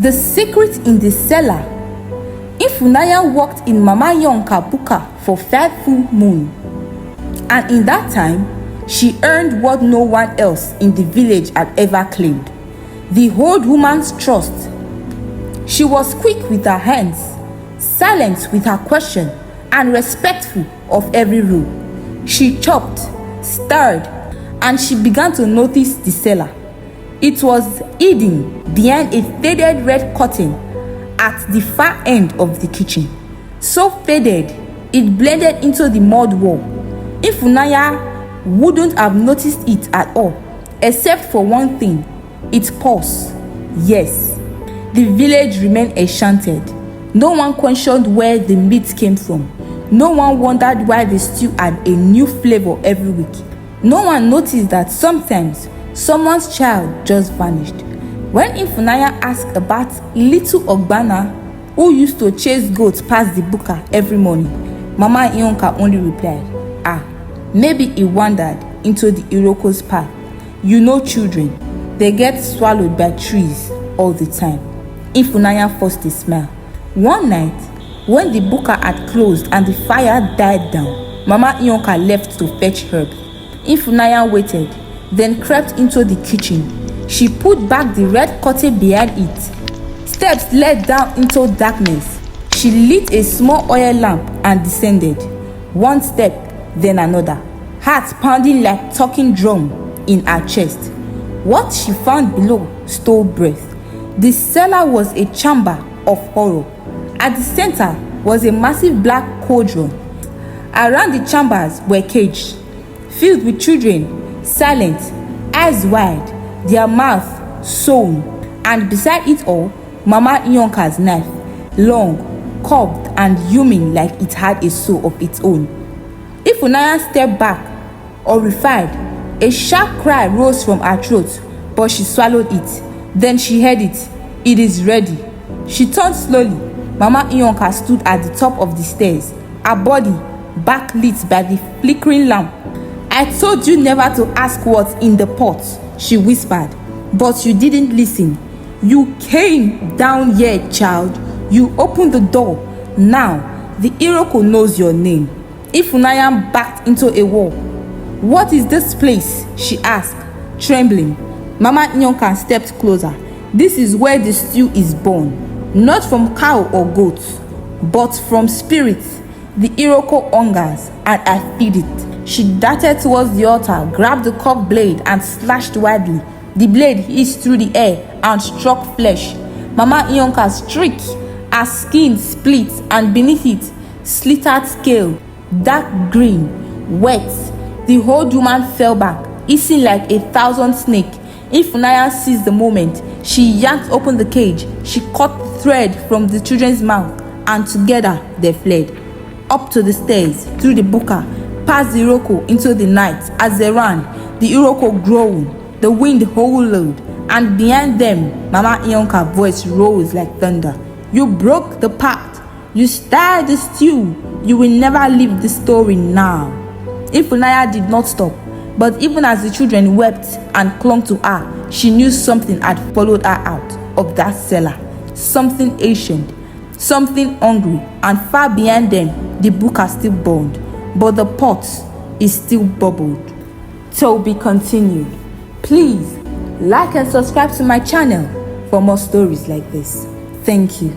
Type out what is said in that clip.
The secret in the cellar. Ifunanya worked in Mama Yonka buka for 5 full moons, and in that time, she earned what no one else in the village had ever claimed: the old woman's trust. She was quick with her hands, silent with her question, and respectful of every rule. She chopped, stirred, and she began to notice the cellar. It was hidden behind a faded red curtain at the far end of the kitchen. So faded, it blended into the mud wall. Ifunanya wouldn't have noticed it at all, except for one thing: its pulse. Yes, the village remained enchanted. No one questioned where the meat came from. No one wondered why the stew had a new flavor every week. No one noticed that sometimes someone's child just vanished. When Ifunanya asked about little Ogbana, who used to chase goats past the buka every morning, Mama Iyonka only replied, maybe he wandered into the Iroko's path. You know children, they get swallowed by trees all the time. Ifunanya forced a smile. One night, when the buka had closed and the fire died down, Mama Iyonka left to fetch herbs. Ifunanya waited, then crept into the kitchen. She put back the red curtain behind it. Steps led down into darkness. She lit a small oil lamp and descended. One step, then another, heart pounding like talking drum in her chest. What she found below stole breath. The cellar was a chamber of horror. At the center was a massive black cauldron. Around the chambers were cages, filled with children, silent, eyes wide, their mouth sewn, and beside it all, Mama Iyonka's knife, long, curved, and humming like it had a soul of its own. Ifunanya stepped back, horrified. A sharp cry rose from her throat, but she swallowed it. Then she heard it. It is ready. She turned slowly. Mama Iyonka stood at the top of the stairs, her body backlit by the flickering lamp. I told you never to ask what's in the pot, she whispered, but you didn't listen. You came down here, child. You opened the door. Now, the Iroko knows your name. Ifunanya backed into a wall. What is this place? She asked, trembling. Mama Iyonka stepped closer. This is where the stew is born, not from cow or goats, but from spirits. The Iroko hungers, and I feed it. She darted towards the altar, grabbed the curved blade, and slashed wildly. The blade hissed through the air and struck flesh. Mama Iyonka shrieked. Her skin split, and beneath it, slittered scale, dark green, wet. The old woman fell back, hissing like 1,000 snakes. Ifunanya seized the moment. She yanked open the cage. She cut thread from the children's mouth, and together they fled. Up to the stairs, through the buka, past the Iroko into the night. As they ran, the Iroko groaned, the wind howled, and behind them, Mama Iyonka's voice rose like thunder. You broke the pact. You stirred the stew. You will never leave the story now. Ifunanya did not stop, but even as the children wept and clung to her, she knew something had followed her out of that cellar. Something ancient, something hungry, and far behind them, the buka still burned, but the pot is still bubbled. To be continued. Please like and subscribe to my channel for more stories like this. Thank you.